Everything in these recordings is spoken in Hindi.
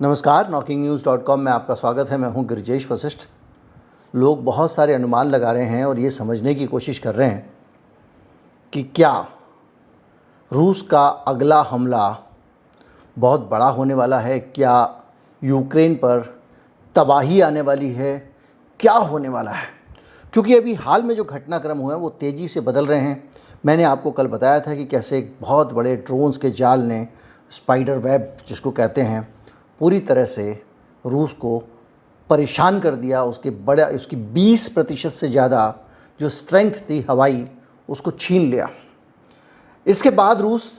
नमस्कार, knocking-news.com में आपका स्वागत है। मैं हूं गिरिजेश वशिष्ठ। लोग बहुत सारे अनुमान लगा रहे हैं और ये समझने की कोशिश कर रहे हैं कि क्या रूस का अगला हमला बहुत बड़ा होने वाला है, क्या यूक्रेन पर तबाही आने वाली है, क्या होने वाला है। क्योंकि अभी हाल में जो घटनाक्रम हुए हैं वो तेज़ी से बदल रहे हैं। मैंने आपको कल बताया था कि कैसे एक बहुत बड़े ड्रोन्स के जाल ने, स्पाइडर वेब जिसको कहते हैं, पूरी तरह से रूस को परेशान कर दिया। उसकी 20% से ज़्यादा जो स्ट्रेंथ थी हवाई, उसको छीन लिया। इसके बाद रूस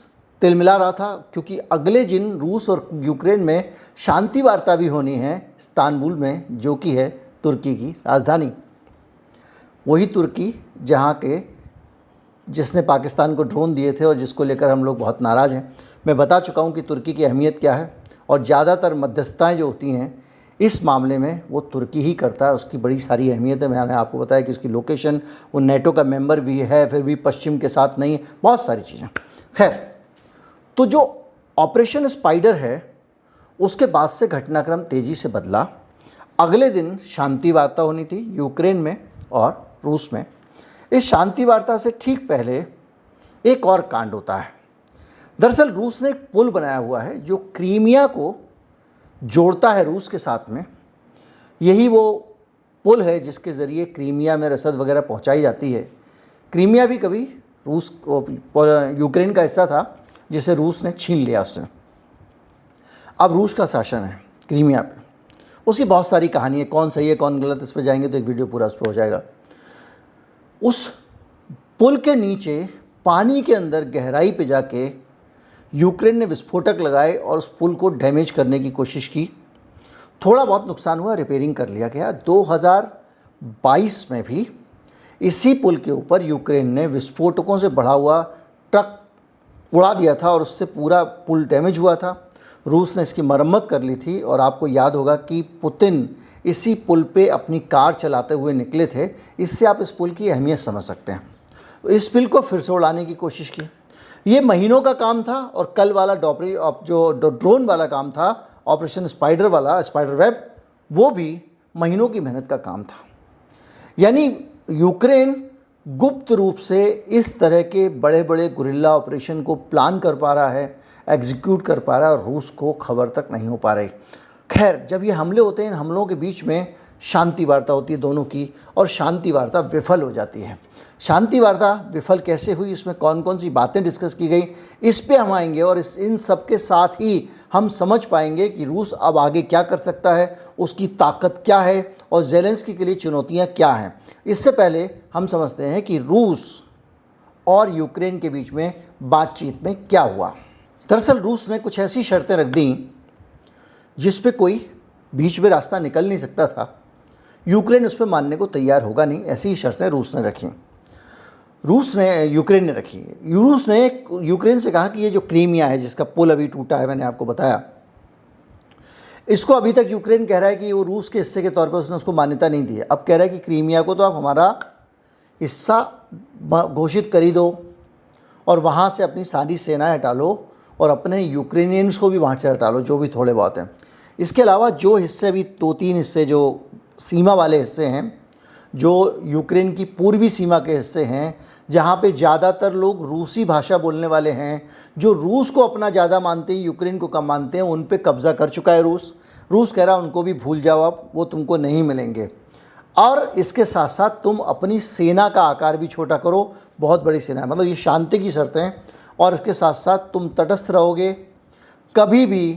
तिलमिला रहा था, क्योंकि अगले दिन रूस और यूक्रेन में शांति वार्ता भी होनी है इस्तांबुल में, जो कि है तुर्की की राजधानी। वही तुर्की जहाँ के जिसने पाकिस्तान को ड्रोन दिए थे और जिसको लेकर हम लोग बहुत नाराज़ हैं। मैं बता चुका हूँ कि तुर्की की अहमियत क्या है, और ज़्यादातर मध्यस्थताएँ जो होती हैं इस मामले में वो तुर्की ही करता है। उसकी बड़ी सारी अहमियत है। मैंने आपको बताया कि उसकी लोकेशन, वो नेटो का मेंबर भी है, फिर भी पश्चिम के साथ नहीं है, बहुत सारी चीज़ें। खैर, तो जो ऑपरेशन स्पाइडर है उसके बाद से घटनाक्रम तेज़ी से बदला। अगले दिन शांति वार्ता होनी थी यूक्रेन में और रूस में। इस शांति वार्ता से ठीक पहले एक और कांड होता है। दरअसल रूस ने एक पुल बनाया हुआ है जो क्रीमिया को जोड़ता है रूस के साथ में। यही वो पुल है जिसके ज़रिए क्रीमिया में रसद वगैरह पहुंचाई जाती है। क्रीमिया भी कभी यूक्रेन का हिस्सा था, जिसे रूस ने छीन लिया उससे। अब रूस का शासन है क्रीमिया पे। उसकी बहुत सारी कहानी है, कौन सही है कौन गलत, इस पर जाएंगे तो एक वीडियो पूरा उस पर हो जाएगा। उस पुल के नीचे पानी के अंदर गहराई पे जाके यूक्रेन ने विस्फोटक लगाए और उस पुल को डैमेज करने की कोशिश की। थोड़ा बहुत नुकसान हुआ, रिपेयरिंग कर लिया गया। 2022 में भी इसी पुल के ऊपर यूक्रेन ने विस्फोटकों से भरा हुआ ट्रक उड़ा दिया था और उससे पूरा पुल डैमेज हुआ था। रूस ने इसकी मरम्मत कर ली थी, और आपको याद होगा कि पुतिन इसी पुल पे अपनी कार चलाते हुए निकले थे। इससे आप इस पुल की अहमियत समझ सकते हैं। तो इस पुल को फिर से उड़ाने की कोशिश की। ये महीनों का काम था, और कल वाला जो ड्रोन वाला काम था, ऑपरेशन स्पाइडर वाला, स्पाइडर वेब, वो भी महीनों की मेहनत का काम था। यानी यूक्रेन गुप्त रूप से इस तरह के बड़े बड़े गुरिल्ला ऑपरेशन को प्लान कर पा रहा है, एग्जीक्यूट कर पा रहा है, और रूस को खबर तक नहीं हो पा रही। खैर, जब ये हमले होते हैं, इन हमलों के बीच में शांति वार्ता होती है दोनों की, और शांति वार्ता विफल हो जाती है। शांति वार्ता विफल कैसे हुई, इसमें कौन कौन सी बातें डिस्कस की गई, इस पे हम आएंगे, और इन सब के साथ ही हम समझ पाएंगे कि रूस अब आगे क्या कर सकता है, उसकी ताकत क्या है, और ज़ेलेंस्की के लिए चुनौतियां क्या हैं। इससे पहले हम समझते हैं कि रूस और यूक्रेन के बीच में बातचीत में क्या हुआ। दरअसल रूस ने कुछ ऐसी शर्तें रख दी जिस पे कोई बीच में रास्ता निकल नहीं सकता था। यूक्रेन उस पर मानने को तैयार होगा नहीं, ऐसी ही शर्तें रूस ने रखी। यूक्रेन ने रखी। रूस ने यूक्रेन से कहा कि ये जो क्रीमिया है, जिसका पुल अभी टूटा है, मैंने आपको बताया, इसको अभी तक यूक्रेन कह रहा है कि वो रूस के हिस्से के तौर पर उसने उसको मान्यता नहीं दी है। अब कह रहा है कि क्रीमिया को तो आप हमारा हिस्सा घोषित कर ही दो, और वहाँ से अपनी सारी सेनाएं हटा लो, और अपने यूक्रेनियंस को भी वहाँ से हटा लो, जो भी थोड़े बहुत हैं। इसके अलावा जो हिस्से अभी 2-3 हिस्से जो सीमा वाले हिस्से हैं, जो यूक्रेन की पूर्वी सीमा के हिस्से हैं, जहाँ पे ज़्यादातर लोग रूसी भाषा बोलने वाले हैं, जो रूस को अपना ज़्यादा मानते हैं, यूक्रेन को कम मानते हैं, उन पे कब्ज़ा कर चुका है रूस। रूस कह रहा है उनको भी भूल जाओ, अब वो तुमको नहीं मिलेंगे। और इसके साथ साथ तुम अपनी सेना का आकार भी छोटा करो, बहुत बड़ी सेना है, मतलब ये शांति की शर्तें। और इसके साथ साथ तुम तटस्थ रहोगे, कभी भी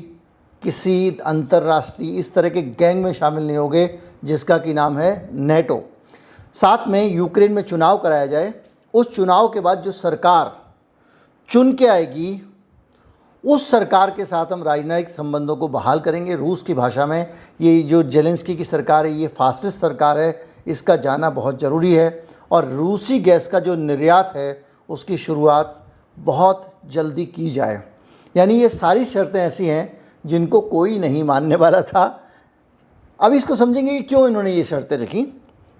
किसी अंतर्राष्ट्रीय इस तरह के गैंग में शामिल नहीं होगे जिसका कि नाम है नेटो। साथ में यूक्रेन में चुनाव कराया जाए, उस चुनाव के बाद जो सरकार चुन के आएगी, उस सरकार के साथ हम राजनयिक संबंधों को बहाल करेंगे। रूस की भाषा में ये जो ज़ेलेंस्की की सरकार है, ये फासिस्ट सरकार है, इसका जाना बहुत ज़रूरी है। और रूसी गैस का जो निर्यात है उसकी शुरुआत बहुत जल्दी की जाए। यानी ये सारी शर्तें ऐसी हैं जिनको कोई नहीं मानने वाला था। अब इसको समझेंगे कि क्यों इन्होंने ये शर्तें रखी।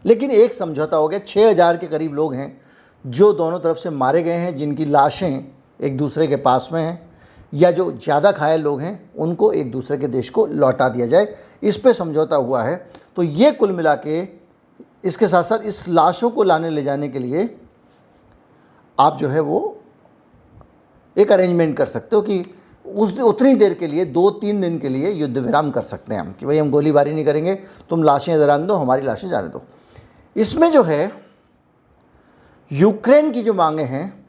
लेकिन एक समझौता हो गया। 6000 के करीब लोग हैं जो दोनों तरफ से मारे गए हैं, जिनकी लाशें एक दूसरे के पास में हैं। या जो ज़्यादा घायल लोग हैं उनको एक दूसरे के देश को लौटा दिया जाए, इस पे समझौता हुआ है। तो ये कुल मिला के इसके साथ साथ इस लाशों को लाने ले जाने के लिए आप जो है वो एक अरेंजमेंट कर सकते हो कि उतनी देर के लिए 2-3 दिन के लिए युद्ध विराम कर सकते हैं हम, कि भाई हम गोलीबारी नहीं करेंगे, तुम लाशें इधर आने दो, हमारी लाशें जाने दो। इसमें जो है यूक्रेन की जो मांगे हैं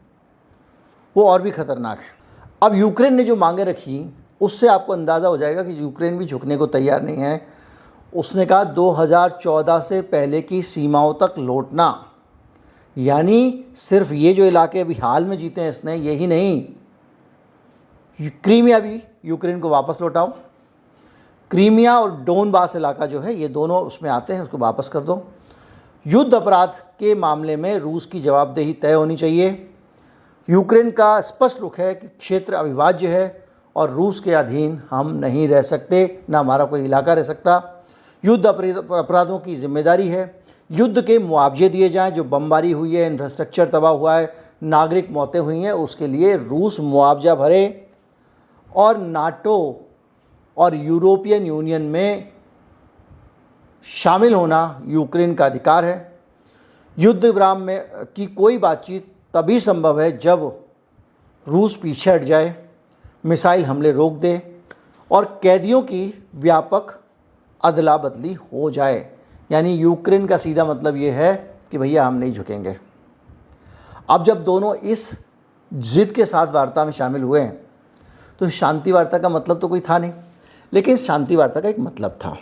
वो और भी ख़तरनाक है। अब यूक्रेन ने जो मांगे रखी उससे आपको अंदाज़ा हो जाएगा कि यूक्रेन भी झुकने को तैयार नहीं है। उसने कहा 2014 से पहले की सीमाओं तक लौटना, यानी सिर्फ ये जो इलाके अभी हाल में जीते हैं इसने, यही नहीं, क्रीमिया भी यूक्रेन को वापस लौटाओ। क्रीमिया और डोनबास इलाका जो है ये दोनों उसमें आते हैं, उसको वापस कर दो। युद्ध अपराध के मामले में रूस की जवाबदेही तय होनी चाहिए। यूक्रेन का स्पष्ट रुख है कि क्षेत्र अविभाज्य है और रूस के अधीन हम नहीं रह सकते, ना हमारा कोई इलाका रह सकता। युद्ध अपराधों की जिम्मेदारी है, युद्ध के मुआवजे दिए जाएं, जो बमबारी हुई है, इंफ्रास्ट्रक्चर तबाह हुआ है, नागरिक मौतें हुई हैं, उसके लिए रूस मुआवजा भरे। और नाटो और यूरोपियन यूनियन में शामिल होना यूक्रेन का अधिकार है। युद्ध विराम में की कोई बातचीत तभी संभव है जब रूस पीछे हट जाए, मिसाइल हमले रोक दे और कैदियों की व्यापक अदला बदली हो जाए। यानी यूक्रेन का सीधा मतलब ये है कि भैया हम नहीं झुकेंगे। अब जब दोनों इस जिद के साथ वार्ता में शामिल हुए हैं तो शांति वार्ता का मतलब तो कोई था नहीं, लेकिन शांति वार्ता का एक मतलब था।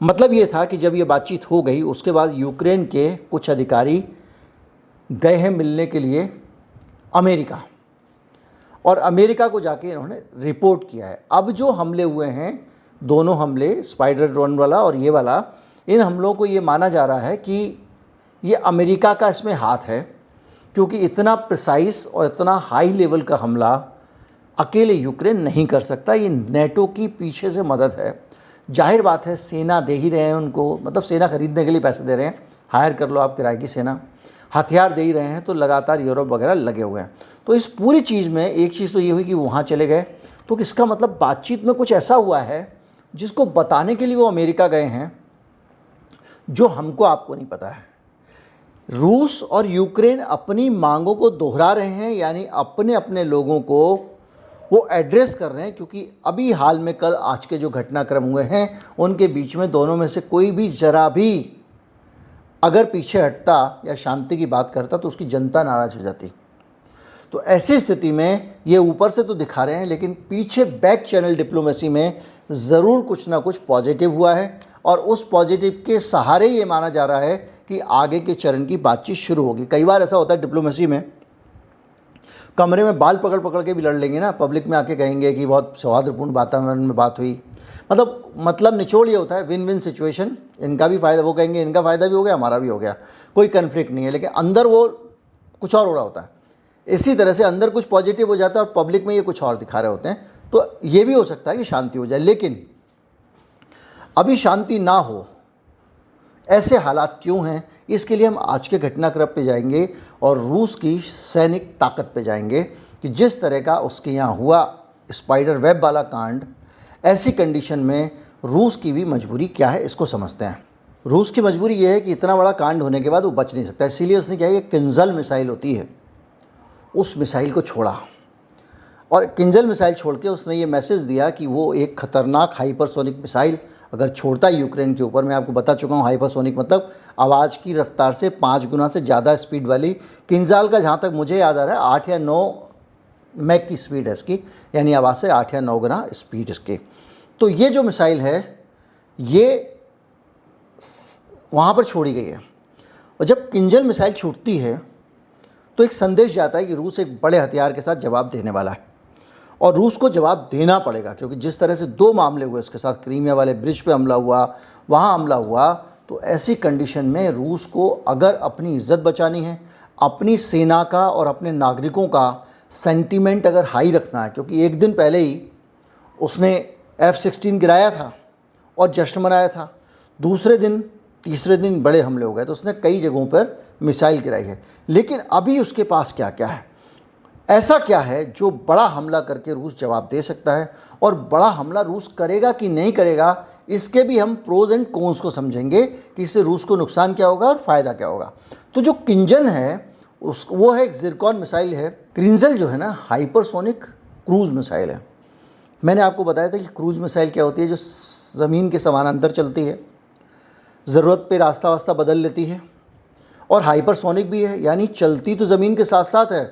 मतलब ये था कि जब ये बातचीत हो गई उसके बाद यूक्रेन के कुछ अधिकारी गए हैं मिलने के लिए अमेरिका, और अमेरिका को जाके इन्होंने रिपोर्ट किया है। अब जो हमले हुए हैं, दोनों हमले, स्पाइडर ड्रोन वाला और ये वाला, इन हमलों को ये माना जा रहा है कि ये अमेरिका का इसमें हाथ है, क्योंकि इतना प्रिसाइस और इतना हाई लेवल का हमला अकेले यूक्रेन नहीं कर सकता। ये नेटो की पीछे से मदद है। जाहिर बात है सेना दे ही रहे हैं उनको, मतलब सेना खरीदने के लिए पैसे दे रहे हैं, हायर कर लो आप किराए की सेना, हथियार दे ही रहे हैं, तो लगातार यूरोप वगैरह लगे हुए हैं। तो इस पूरी चीज़ में एक चीज़ तो ये हुई कि वहाँ चले गए, तो इसका मतलब बातचीत में कुछ ऐसा हुआ है जिसको बताने के लिए वो अमेरिका गए हैं, जो हमको आपको नहीं पता है। रूस और यूक्रेन अपनी मांगों को दोहरा रहे हैं, यानी अपने अपने लोगों को वो एड्रेस कर रहे हैं, क्योंकि अभी हाल में कल आज के जो घटनाक्रम हुए हैं उनके बीच में दोनों में से कोई भी जरा भी अगर पीछे हटता या शांति की बात करता तो उसकी जनता नाराज़ हो जाती। तो ऐसी स्थिति में ये ऊपर से तो दिखा रहे हैं, लेकिन पीछे बैक चैनल डिप्लोमेसी में ज़रूर कुछ ना कुछ पॉजिटिव हुआ है, और उस पॉजिटिव के सहारे ये माना जा रहा है कि आगे के चरण की बातचीत शुरू होगी। कई बार ऐसा होता है डिप्लोमेसी में, कमरे में बाल पकड़ पकड़ के भी लड़ लेंगे ना, पब्लिक में आके कहेंगे कि बहुत सौहार्दपूर्ण वातावरण में बात हुई, मतलब निचोड़ ये होता है विन विन सिचुएशन, इनका भी फ़ायदा, वो कहेंगे इनका फ़ायदा भी हो गया, हमारा भी हो गया, कोई कन्फ्लिक्ट नहीं है, लेकिन अंदर वो कुछ और हो रहा होता है। इसी तरह से अंदर कुछ पॉजिटिव हो जाता है और पब्लिक में ये कुछ और दिखा रहे होते हैं। तो ये भी हो सकता है कि शांति हो जाए, लेकिन अभी शांति ना हो, ऐसे हालात क्यों हैं, इसके लिए हम आज के घटनाक्रम पे जाएंगे और रूस की सैनिक ताकत पे जाएंगे कि जिस तरह का उसके यहाँ हुआ स्पाइडर वेब वाला कांड, ऐसी कंडीशन में रूस की भी मजबूरी क्या है, इसको समझते हैं। रूस की मजबूरी ये है कि इतना बड़ा कांड होने के बाद वो बच नहीं सकता, इसीलिए उसने क्या है, किंजल मिसाइल होती है, उस मिसाइल को छोड़ा, और किंजल मिसाइल छोड़ के उसने ये मैसेज दिया कि वो एक ख़तरनाक हाइपरसोनिक मिसाइल अगर छोड़ता है यूक्रेन के ऊपर, मैं आपको बता चुका हूँ हाइपरसोनिक मतलब आवाज़ की रफ्तार से 5 गुना से ज़्यादा स्पीड वाली, किंजल का जहाँ तक मुझे याद आ रहा है 8 या 9 मैक की स्पीड है इसकी, यानी आवाज़ से 8 या 9 गुना स्पीड इसकी। तो ये जो मिसाइल है ये वहाँ पर छोड़ी गई है, और जब किंजल मिसाइल छूटती है तो एक संदेश जाता है कि रूस एक बड़े हथियार के साथ जवाब देने वाला है, और रूस को जवाब देना पड़ेगा, क्योंकि जिस तरह से 2 मामले हुए उसके साथ, क्रीमिया वाले ब्रिज पे हमला हुआ, वहाँ हमला हुआ, तो ऐसी कंडीशन में रूस को अगर अपनी इज्जत बचानी है, अपनी सेना का और अपने नागरिकों का सेंटीमेंट अगर हाई रखना है, क्योंकि एक दिन पहले ही उसने F-16 गिराया था और जश्न मनाया था, दूसरे दिन तीसरे दिन बड़े हमले हो गए, तो उसने कई जगहों पर मिसाइल गिराई है। लेकिन अभी उसके पास क्या क्या है, ऐसा क्या है जो बड़ा हमला करके रूस जवाब दे सकता है, और बड़ा हमला रूस करेगा कि नहीं करेगा, इसके भी हम प्रोज एंड कॉन्स को समझेंगे कि इससे रूस को नुकसान क्या होगा और फ़ायदा क्या होगा। तो जो किंजन है वो है एक ज़िरकॉन मिसाइल है। क्रिंजल जो है ना हाइपरसोनिक क्रूज़ मिसाइल है। मैंने आपको बताया था कि क्रूज़ मिसाइल क्या होती है, जो ज़मीन के समानांतर चलती है, ज़रूरत पे रास्ता वास्ता बदल लेती है, और हाइपरसोनिक भी है, यानी चलती तो ज़मीन के साथ साथ है।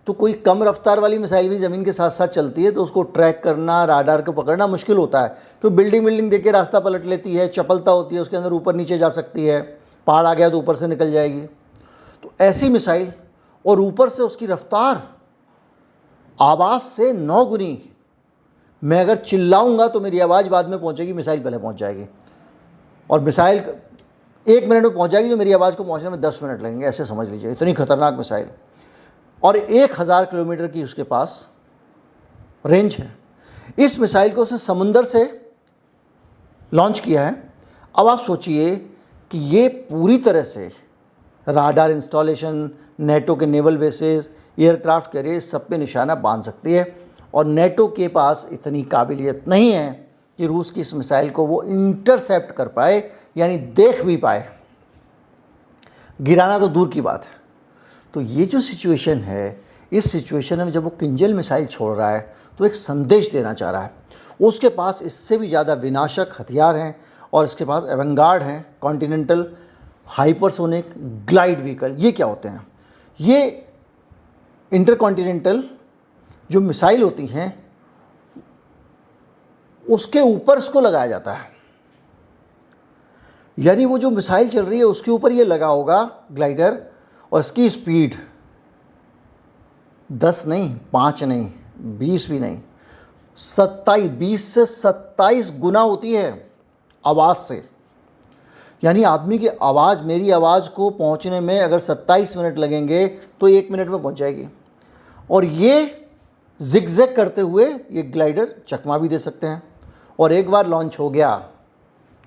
तो कोई कम रफ्तार वाली मिसाइल भी ज़मीन के साथ साथ चलती है तो उसको ट्रैक करना, राडार को पकड़ना मुश्किल होता है, तो बिल्डिंग देख के रास्ता पलट लेती है, चपलता होती है, उसके अंदर ऊपर नीचे जा सकती है, पहाड़ आ गया तो ऊपर से निकल जाएगी। तो ऐसी मिसाइल, और ऊपर से उसकी रफ्तार आवाज़ से 9 गुनी। मैं अगर चिल्लाऊंगा तो मेरी आवाज़ बाद में पहुंचेगी, मिसाइल पहले पहुंच जाएगी, और मिसाइल 1 मिनट में पहुंच जाएगी तो मेरी आवाज़ को पहुंचने में 10 मिनट लगेंगे। ऐसे समझ लीजिए, इतनी खतरनाक मिसाइल, और 1000 किलोमीटर की उसके पास रेंज है। इस मिसाइल को उसने समुंदर से लॉन्च किया है। अब आप सोचिए कि ये पूरी तरह से राडार इंस्टॉलेशन, नेटो के नेवल बेसेस, एयरक्राफ्ट कैरियर सब पे निशाना बांध सकती है, और नेटो के पास इतनी काबिलियत नहीं है कि रूस की इस मिसाइल को वो इंटरसेप्ट कर पाए, यानी देख भी पाए, गिराना तो दूर की बात है। तो ये जो सिचुएशन है, इस सिचुएशन में जब वो किंजल मिसाइल छोड़ रहा है तो एक संदेश देना चाह रहा है। उसके पास इससे भी ज़्यादा विनाशक हथियार हैं, और इसके पास एवेंगार्ड हैं, कॉन्टिनेंटल हाइपरसोनिक ग्लाइड व्हीकल। ये क्या होते हैं? ये इंटरकॉन्टिनेंटल जो मिसाइल होती हैं उसके ऊपर इसको लगाया जाता है, यानी वो जो मिसाइल चल रही है उसके ऊपर ये लगा होगा ग्लाइडर, और इसकी स्पीड 10 नहीं, 5 नहीं, 20 भी नहीं, 20 से 27 गुना होती है आवाज़ से। यानी आदमी की आवाज़, मेरी आवाज़ को पहुंचने में अगर 27 मिनट लगेंगे तो 1 मिनट में पहुंच जाएगी। और ये जिगजैग करते हुए ये ग्लाइडर चकमा भी दे सकते हैं, और एक बार लॉन्च हो गया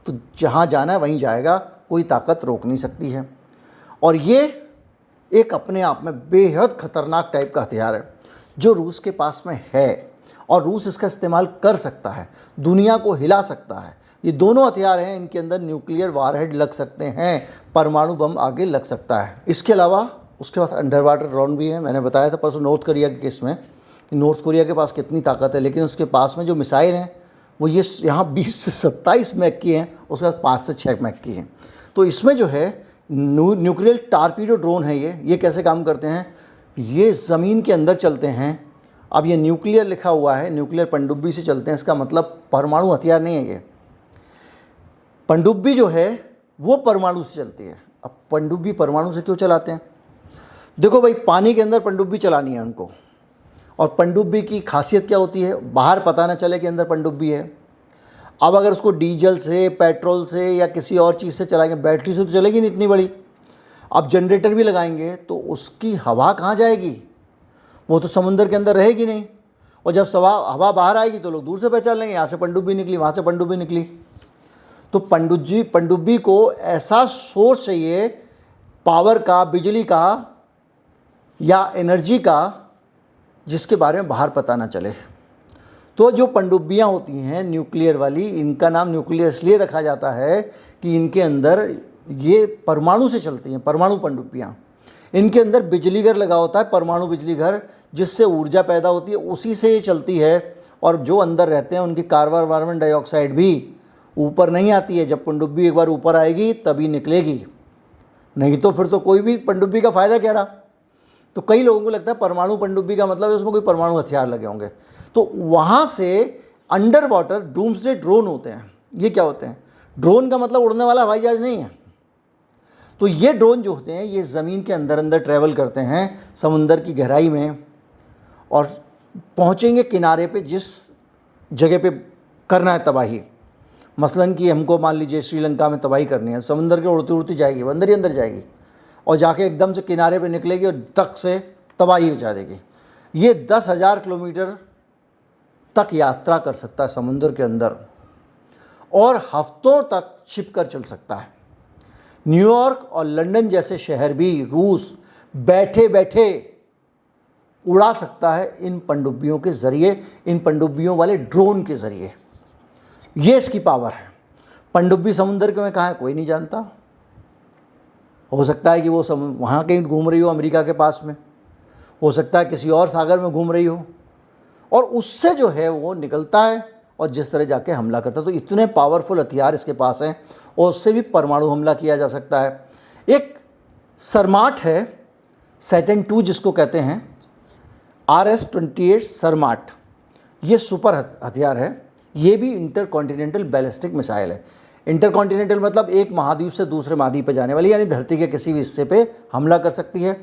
तो जहाँ जाना है वहीं जाएगा, कोई ताकत रोक नहीं सकती है। और ये एक अपने आप में बेहद ख़तरनाक टाइप का हथियार है जो रूस के पास में है, और रूस इसका इस्तेमाल कर सकता है, दुनिया को हिला सकता है। ये दोनों हथियार हैं, इनके अंदर न्यूक्लियर वारहेड लग सकते हैं, परमाणु बम आगे लग सकता है। इसके अलावा उसके पास अंडर वाटर ड्रोन भी है। मैंने बताया था परसों नॉर्थ कोरिया के केस में कि नॉर्थ कोरिया के पास कितनी ताकत है, लेकिन उसके पास में जो मिसाइल हैं वो ये यहाँ 20 से 27 मैक की हैं, उसके पास 5 से 6 मैक की हैं। तो इसमें जो है न्यूक्लियर टारपीडो ड्रोन है। ये कैसे काम करते हैं? ये ज़मीन के अंदर चलते हैं। अब ये न्यूक्लियर लिखा हुआ है, न्यूक्लियर पनडुब्बी से चलते हैं, इसका मतलब परमाणु हथियार नहीं है। ये पनडुब्बी जो है वो परमाणु से चलती है। अब पनडुब्बी परमाणु से क्यों चलाते हैं? देखो भाई, पानी के अंदर पनडुब्बी चलानी है उनको, और पनडुब्बी की खासियत क्या होती है? बाहर पता ना चले कि अंदर पनडुब्बी है। अब अगर उसको डीजल से, पेट्रोल से या किसी और चीज़ से चलाएंगे, बैटरी से तो चलेगी नहीं इतनी बड़ी। अब जनरेटर भी लगाएंगे तो उसकी हवा कहाँ जाएगी? वो तो समुंदर के अंदर रहेगी नहीं, और जब हवा बाहर आएगी तो लोग दूर से पहचान लेंगे, यहाँ से पनडुब्बी निकली, वहाँ से पनडुब्बी निकली। तो पनडुब्बी को ऐसा सोर्स चाहिए, पावर का, बिजली का या एनर्जी का, जिसके बारे में बाहर पता ना चले। तो जो पनडुब्बियाँ होती हैं न्यूक्लियर वाली, इनका नाम न्यूक्लियर इसलिए रखा जाता है कि इनके अंदर ये परमाणु से चलती हैं, परमाणु पनडुब्बियाँ। इनके अंदर बिजली घर लगा होता है, परमाणु बिजली घर, जिससे ऊर्जा पैदा होती है, उसी से ये चलती है। और जो अंदर रहते हैं उनकी कार्बन डाइऑक्साइड भी ऊपर नहीं आती है। जब पनडुब्बी एक बार ऊपर आएगी तभी निकलेगी, नहीं तो फिर तो कोई भी पनडुब्बी का फ़ायदा क्या रहा। तो कई लोगों को लगता है परमाणु पनडुब्बी का मतलब है उसमें कोई परमाणु हथियार लगे होंगे। तो वहाँ से अंडर वाटर डूम्सडे ड्रोन होते हैं। ये क्या होते हैं? ड्रोन का मतलब उड़ने वाला हवाई जहाज नहीं है। तो ये ड्रोन जो होते हैं ये ज़मीन के अंदर अंदर ट्रैवल करते हैं समुंदर की गहराई में, और पहुँचेंगे किनारे पे जिस जगह पे करना है तबाही। मसलन कि हमको मान लीजिए श्रीलंका में तबाही करनी है, समुंदर के उड़ती उड़ती जाएगी, वो अंदर ही अंदर जाएगी, और जाके एकदम से किनारे पे निकलेगी और तक से तबाही मचा देगी। ये 10,000 किलोमीटर तक यात्रा कर सकता है समुद्र के अंदर, और हफ्तों तक छिप कर चल सकता है। न्यूयॉर्क और लंदन जैसे शहर भी रूस बैठे बैठे उड़ा सकता है इन पनडुब्बियों के ज़रिए, इन पनडुब्बियों वाले ड्रोन के ज़रिए। ये इसकी पावर है। पनडुब्बी समुद्र में कहाँ है कोई नहीं जानता। हो सकता है कि वो वहाँ कहीं घूम रही हो, अमेरिका के पास में, हो सकता है किसी और सागर में घूम रही हो, और उससे जो है वो निकलता है और जिस तरह जाके हमला करता है। तो इतने पावरफुल हथियार इसके पास हैं और उससे भी परमाणु हमला किया जा सकता है। एक सरमाट है, सैटर्न 2 जिसको कहते हैं, RS-28 सरमाट, ये सुपर हथियार है। ये भी इंटरकॉन्टिनेंटल बैलिस्टिक मिसाइल है। इंटरकॉन्टिनेंटल मतलब एक महाद्वीप से दूसरे महाद्वीप पर जाने वाली, यानी धरती के किसी भी हिस्से पे हमला कर सकती है।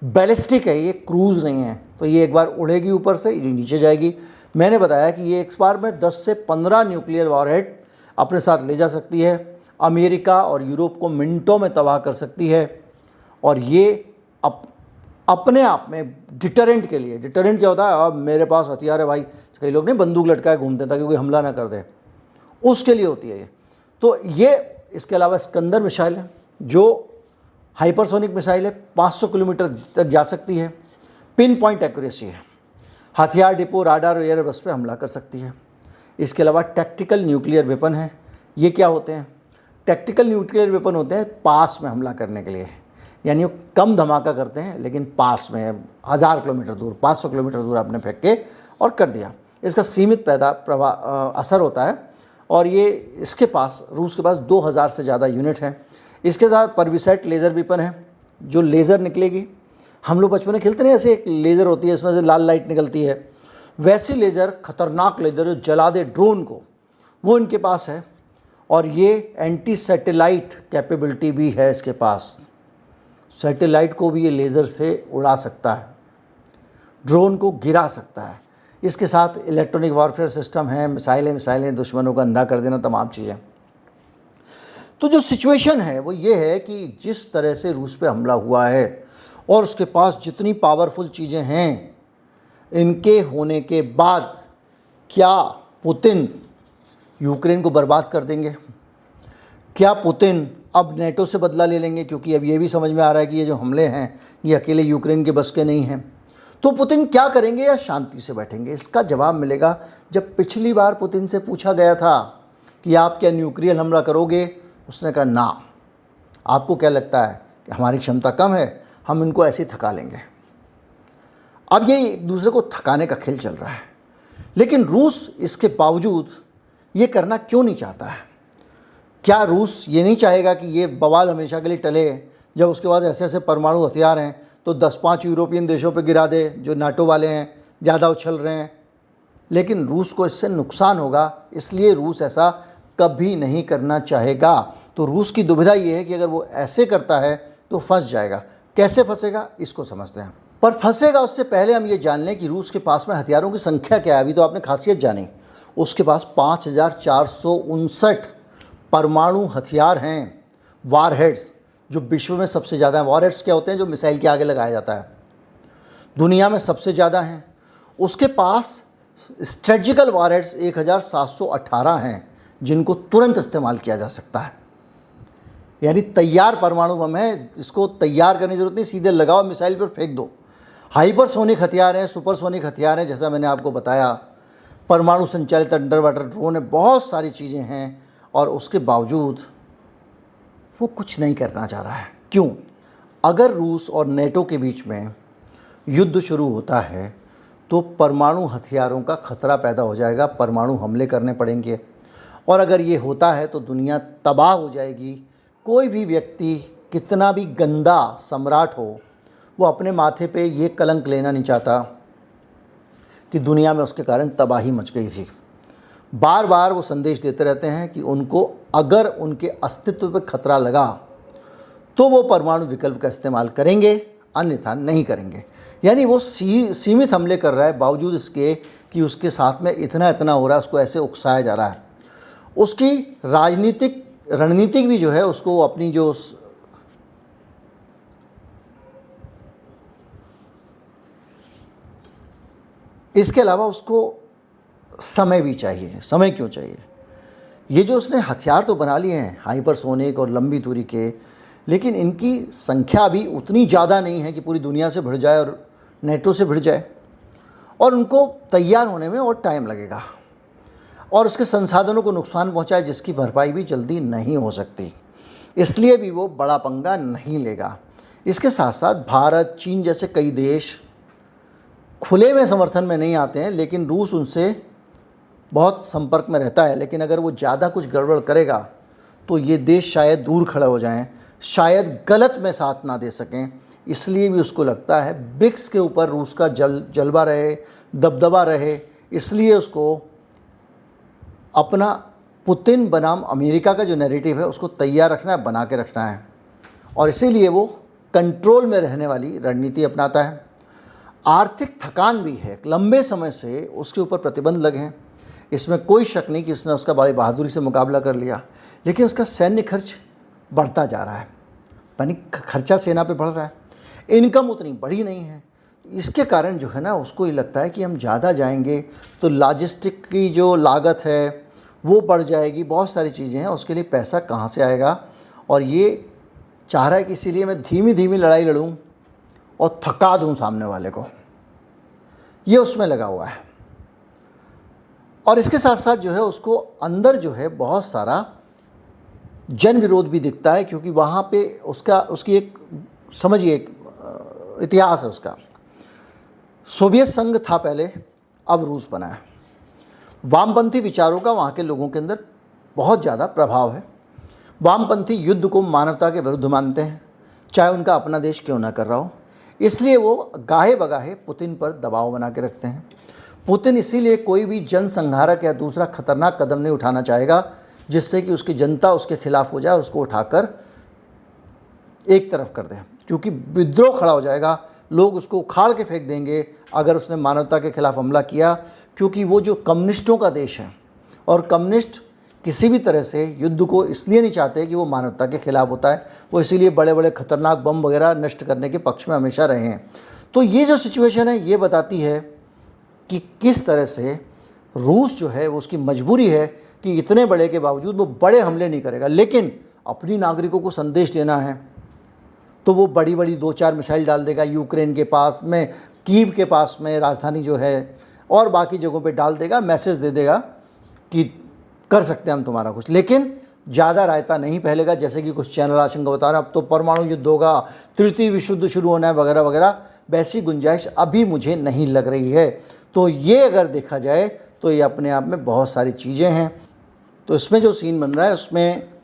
बैलिस्टिक है, ये क्रूज़ नहीं है। तो ये एक बार उड़ेगी ऊपर से, ये नीचे जाएगी। मैंने बताया कि ये एक बार में 10 से 15 न्यूक्लियर वॉरहेड अपने साथ ले जा सकती है। अमेरिका और यूरोप को मिनटों में तबाह कर सकती है। और ये अपने आप में डिटरेंट के लिए, डिटरेंट क्या होता है, अब मेरे पास हथियार है भाई, कई लोग नहीं बंदूक लटकाए घूमते हैं ताकि कोई हमला ना कर दे, उसके लिए होती है ये। तो ये इसके अलावा स्कंदर मिसाइल है जो हाइपरसोनिक मिसाइल है, 500 किलोमीटर तक जा सकती है, पिन पॉइंट एक्यूरेसी है, हथियार डिपो, राडार और एयर बस पे हमला कर सकती है। इसके अलावा टैक्टिकल न्यूक्लियर वेपन है। ये क्या होते हैं? टैक्टिकल न्यूक्लियर वेपन होते हैं पास में हमला करने के लिए, यानी वो कम धमाका करते हैं लेकिन पास में 1000 किलोमीटर दूर, 500 किलोमीटर दूर आपने फेंक के और कर दिया। इसका सीमित असर होता है। और ये इसके पास, रूस के पास 2000 से ज़्यादा यूनिट हैं। इसके साथ परविसेट लेज़र वेपन है, जो लेज़र निकलेगी। हम लोग बचपन में खेलते नहीं, ऐसे एक लेज़र होती है, इसमें से लाल लाइट निकलती है, वैसी लेज़र, खतरनाक लेज़र जो जला दे ड्रोन को, वो इनके पास है। और ये एंटी सैटेलाइट कैपेबिलिटी भी है इसके पास। सैटेलाइट को भी ये लेज़र से उड़ा सकता है, ड्रोन को गिरा सकता है। इसके साथ इलेक्ट्रॉनिक वॉरफेयर सिस्टम है, मिसाइलें, दुश्मनों को अंधा कर देना, तमाम चीज़ें। तो जो सिचुएशन है वो ये है कि जिस तरह से रूस पे हमला हुआ है और उसके पास जितनी पावरफुल चीज़ें हैं, इनके होने के बाद क्या पुतिन यूक्रेन को बर्बाद कर देंगे? क्या पुतिन अब नेटो से बदला ले लेंगे? क्योंकि अब ये भी समझ में आ रहा है कि ये जो हमले हैं ये अकेले यूक्रेन के बस के नहीं हैं। तो पुतिन क्या करेंगे या शांति से बैठेंगे? इसका जवाब मिलेगा जब पिछली बार पुतिन से पूछा गया था कि आप क्या न्यूक्लियर हमला करोगे, उसने कहा ना। आपको क्या लगता है कि हमारी क्षमता कम है, हम इनको ऐसे ही थका लेंगे? अब ये एक दूसरे को थकाने का खेल चल रहा है। लेकिन रूस इसके बावजूद ये करना क्यों नहीं चाहता है? क्या रूस ये नहीं चाहेगा कि ये बवाल हमेशा के लिए टले? जब उसके पास ऐसे ऐसे परमाणु हथियार हैं तो 10-5 यूरोपियन देशों पे गिरा दे जो नाटो वाले हैं, ज़्यादा उछल रहे हैं। लेकिन रूस को इससे नुकसान होगा, इसलिए रूस ऐसा कभी नहीं करना चाहेगा। तो रूस की दुविधा ये है कि अगर वो ऐसे करता है तो फंस जाएगा। कैसे फंसेगा इसको समझते हैं। पर फंसेगा उससे पहले हम ये जान लें कि रूस के पास में हथियारों की संख्या क्या है। अभी तो आपने खासियत जानी, उसके पास 5459 परमाणु हथियार हैं, वारहेड्स, जो विश्व में सबसे ज़्यादा हैं। वारहेड्स क्या होते हैं? जो मिसाइल के आगे लगाया जाता है, दुनिया में सबसे ज़्यादा हैं। उसके पास स्ट्रेटजिकल वारहेड्स 1718 हैं जिनको तुरंत इस्तेमाल किया जा सकता है, यानी तैयार परमाणु बम है, इसको तैयार करने की जरूरत नहीं, सीधे लगाओ मिसाइल पर फेंक दो। हाइपरसोनिक हथियार हैं, सुपरसोनिक हथियार हैं, जैसा मैंने आपको बताया, परमाणु संचालित अंडर वाटर ड्रोन है, बहुत सारी चीज़ें हैं। और उसके बावजूद वो कुछ नहीं करना चाह रहा है। क्यों? अगर रूस और नेटो के बीच में युद्ध शुरू होता है तो परमाणु हथियारों का खतरा पैदा हो जाएगा, परमाणु हमले करने पड़ेंगे। और अगर ये होता है तो दुनिया तबाह हो जाएगी। कोई भी व्यक्ति कितना भी गंदा सम्राट हो, वो अपने माथे पे ये कलंक लेना नहीं चाहता कि दुनिया में उसके कारण तबाही मच गई थी। बार बार वो संदेश देते रहते हैं कि उनको अगर उनके अस्तित्व पे खतरा लगा तो वो परमाणु विकल्प का इस्तेमाल करेंगे, अन्यथा नहीं करेंगे। यानी वो सीमित हमले कर रहा है, बावजूद इसके कि उसके साथ में इतना हो रहा है, उसको ऐसे उकसाया जा रहा है। उसकी रणनीतिक भी जो है, उसको अपनी जो इसके अलावा उसको समय भी चाहिए। समय क्यों चाहिए? ये जो उसने हथियार तो बना लिए हैं हाइपरसोनिक और लंबी दूरी के, लेकिन इनकी संख्या भी उतनी ज़्यादा नहीं है कि पूरी दुनिया से भिड़ जाए और नेटो से भिड़ जाए, और उनको तैयार होने में और टाइम लगेगा, और उसके संसाधनों को नुकसान पहुंचाए जिसकी भरपाई भी जल्दी नहीं हो सकती, इसलिए भी वो बड़ा पंगा नहीं लेगा। इसके साथ साथ भारत, चीन जैसे कई देश खुले में समर्थन में नहीं आते हैं, लेकिन रूस उनसे बहुत संपर्क में रहता है। लेकिन अगर वो ज़्यादा कुछ गड़बड़ करेगा तो ये देश शायद दूर खड़े हो जाएं, शायद गलत में साथ ना दे सकें। इसलिए भी उसको लगता है ब्रिक्स के ऊपर रूस का जलवा रहे, दबदबा रहे, इसलिए उसको अपना पुतिन बनाम अमेरिका का जो नैरेटिव है उसको तैयार रखना है, बना के रखना है, और इसीलिए वो कंट्रोल में रहने वाली रणनीति अपनाता है। आर्थिक थकान भी है, लंबे समय से उसके ऊपर प्रतिबंध लगे हैं, इसमें कोई शक नहीं कि उसने उसका बड़ी बहादुरी से मुकाबला कर लिया, लेकिन उसका सैन्य खर्च बढ़ता जा रहा है, यानी खर्चा सेना पे बढ़ रहा है, इनकम उतनी बड़ी नहीं है। इसके कारण जो है ना, उसको ये लगता है कि हम ज़्यादा जाएंगे तो लॉजिस्टिक की जो लागत है वो बढ़ जाएगी, बहुत सारी चीज़ें हैं, उसके लिए पैसा कहाँ से आएगा, और ये चाह रहा है कि इसीलिए मैं धीमी धीमी लड़ाई लड़ूँ और थका दूँ सामने वाले को, ये उसमें लगा हुआ है। और इसके साथ साथ जो है उसको अंदर जो है बहुत सारा जन विरोध भी दिखता है, क्योंकि वहाँ पे उसकी एक समझिए एक इतिहास है उसका। सोवियत संघ था पहले, अब रूस बना है। वामपंथी विचारों का वहाँ के लोगों के अंदर बहुत ज़्यादा प्रभाव है। वामपंथी युद्ध को मानवता के विरुद्ध मानते हैं, चाहे उनका अपना देश क्यों ना कर रहा हो, इसलिए वो गाहे बगाहे पुतिन पर दबाव बना के रखते हैं। पुतिन इसीलिए कोई भी जनसंहारक या दूसरा खतरनाक कदम नहीं उठाना चाहेगा जिससे कि उसकी जनता उसके खिलाफ हो जाए और उसको उठाकर एक तरफ कर दे, क्योंकि विद्रोह खड़ा हो जाएगा, लोग उसको उखाड़ के फेंक देंगे अगर उसने मानवता के खिलाफ हमला किया, क्योंकि वो जो कम्युनिस्टों का देश है, और कम्युनिस्ट किसी भी तरह से युद्ध को इसलिए नहीं चाहते कि वो मानवता के खिलाफ होता है, वो इसीलिए बड़े बड़े खतरनाक बम वगैरह नष्ट करने के पक्ष में हमेशा रहे हैं। तो ये जो सिचुएशन है ये बताती है कि किस तरह से रूस जो है वो उसकी मजबूरी है कि इतने बड़े के बावजूद वो बड़े हमले नहीं करेगा, लेकिन अपनी नागरिकों को संदेश देना है तो वो बड़ी बड़ी 2-4 मिसाइल डाल देगा यूक्रेन के पास में, कीव के पास में राजधानी जो है, और बाकी जगहों पे डाल देगा, मैसेज दे देगा कि कर सकते हैं हम तुम्हारा कुछ, लेकिन ज़्यादा रायता नहीं फैलेगा। जैसे कि कुछ चैनल आशंका बता रहे हैं अब तो परमाणु युद्ध होगा, तृतीय विश्व युद्ध शुरू होना है वगैरह वगैरह, वैसी गुंजाइश अभी मुझे नहीं लग रही है। तो ये अगर देखा जाए तो ये अपने आप में बहुत सारी चीज़ें हैं। तो इसमें जो सीन बन रहा है उसमें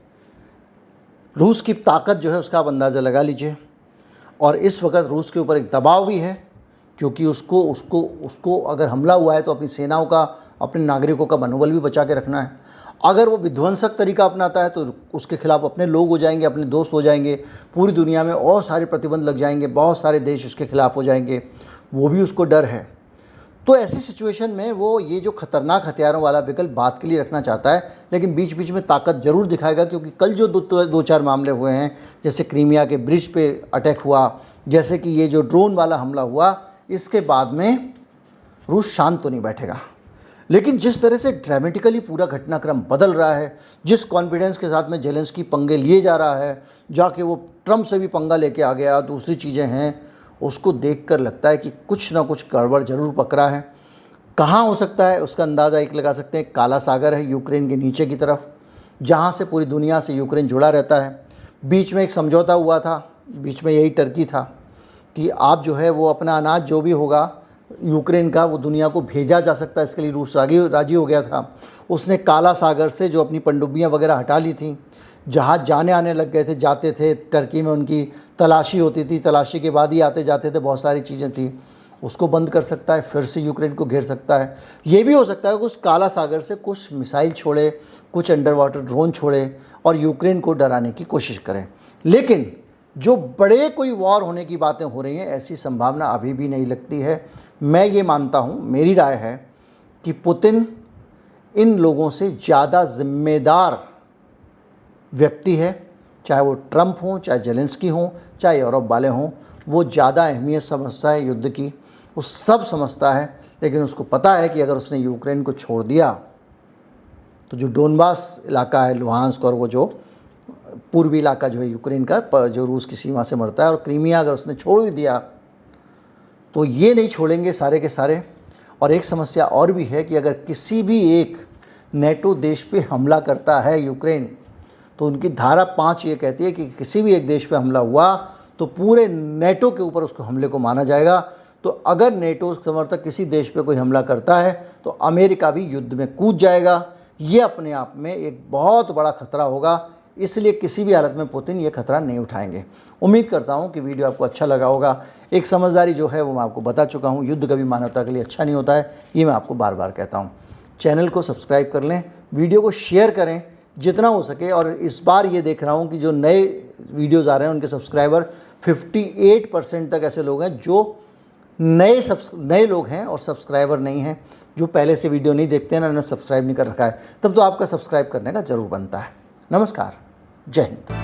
रूस की ताकत जो है उसका आप अंदाज़ा लगा लीजिए, और इस वक्त रूस के ऊपर एक दबाव भी है, क्योंकि उसको अगर हमला हुआ है तो अपनी सेनाओं का, अपने नागरिकों का मनोबल भी बचा के रखना है। अगर वो विध्वंसक तरीका अपनाता है तो उसके खिलाफ अपने लोग हो जाएंगे, अपने दोस्त हो जाएंगे, पूरी दुनिया में और सारे प्रतिबंध लग जाएंगे, बहुत सारे देश उसके खिलाफ हो जाएंगे, वो भी उसको डर है। तो ऐसी सिचुएशन में वो ये जो खतरनाक हथियारों वाला विकल्प बात के लिए रखना चाहता है, लेकिन बीच बीच में ताकत जरूर दिखाएगा, क्योंकि कल जो 2-4 मामले हुए हैं, जैसे क्रीमिया के ब्रिज पे अटैक हुआ, जैसे कि ये जो ड्रोन वाला हमला हुआ, इसके बाद में रूस शांत तो नहीं बैठेगा। लेकिन जिस तरह से ड्रामेटिकली पूरा घटनाक्रम बदल रहा है, जिस कॉन्फिडेंस के साथ में जेलेंस्की पंगे लिए जा रहा है, जाके वो ट्रम्प से भी पंगा लेके आ गया, दूसरी चीज़ें हैं, उसको देखकर लगता है कि कुछ ना कुछ गड़बड़ जरूर पकड़ा है। कहाँ हो सकता है उसका अंदाज़ा एक लगा सकते हैं, काला सागर है यूक्रेन के नीचे की तरफ, जहाँ से पूरी दुनिया से यूक्रेन जुड़ा रहता है। बीच में एक समझौता हुआ था, बीच में यही टर्की था कि आप जो है वो अपना अनाज जो भी होगा यूक्रेन का वो दुनिया को भेजा जा सकता है, इसके लिए रूस राजी हो गया था। उसने काला सागर से जो अपनी पनडुब्बियाँ वगैरह हटा ली थी, जहाज़ जाने आने लग गए थे, जाते थे टर्की में, उनकी तलाशी होती थी, तलाशी के बाद ही आते जाते थे, बहुत सारी चीज़ें थी, उसको बंद कर सकता है, फिर से यूक्रेन को घेर सकता है। ये भी हो सकता है कि उस काला सागर से कुछ मिसाइल छोड़े, कुछ अंडर वाटर ड्रोन छोड़े और यूक्रेन को डराने की कोशिश करें। लेकिन जो बड़े कोई वॉर होने की बातें हो रही हैं, ऐसी संभावना अभी भी नहीं लगती है। मैं ये मानता हूँ, मेरी राय है कि पुतिन इन लोगों से ज़्यादा जिम्मेदार व्यक्ति है, चाहे वो ट्रंप हो, चाहे जेलेंस्की हो, चाहे यूरोप वाले हों, वो ज़्यादा अहमियत समझता है युद्ध की, वो सब समझता है। लेकिन उसको पता है कि अगर उसने यूक्रेन को छोड़ दिया तो जो डोनबास इलाका है, लुहांस्क, और वो जो पूर्वी इलाका जो है यूक्रेन का, जो रूस की सीमा से मरता है, और क्रीमिया अगर उसने छोड़ भी दिया तो ये नहीं छोड़ेंगे सारे के सारे। और एक समस्या और भी है कि अगर किसी भी एक नेटो देश पे हमला करता है यूक्रेन, तो उनकी धारा 5 ये कहती है कि किसी भी एक देश पे हमला हुआ तो पूरे नेटो के ऊपर उसको हमले को माना जाएगा। तो अगर नेटो समर्थक किसी देश पे कोई हमला करता है तो अमेरिका भी युद्ध में कूद जाएगा। ये अपने आप में एक बहुत बड़ा खतरा होगा, इसलिए किसी भी हालत में पुतिन ये खतरा नहीं उठाएंगे। उम्मीद करता हूँ कि वीडियो आपको अच्छा लगा होगा। एक समझदारी जो है वो मैं आपको बता चुका हूँ, युद्ध कभी मानवता के लिए अच्छा नहीं होता है, ये मैं आपको बार बार कहता हूँ। चैनल को सब्सक्राइब कर लें, वीडियो को शेयर करें जितना हो सके। और इस बार ये देख रहा हूँ कि जो नए वीडियोज़ आ रहे हैं उनके सब्सक्राइबर 58% तक ऐसे लोग हैं जो नए लोग हैं और सब्सक्राइबर नहीं हैं, जो पहले से वीडियो नहीं देखते हैं ना, उन्होंने सब्सक्राइब नहीं कर रखा है। तब तो आपका सब्सक्राइब करने का ज़रूर बनता है। नमस्कार, जय हिंद।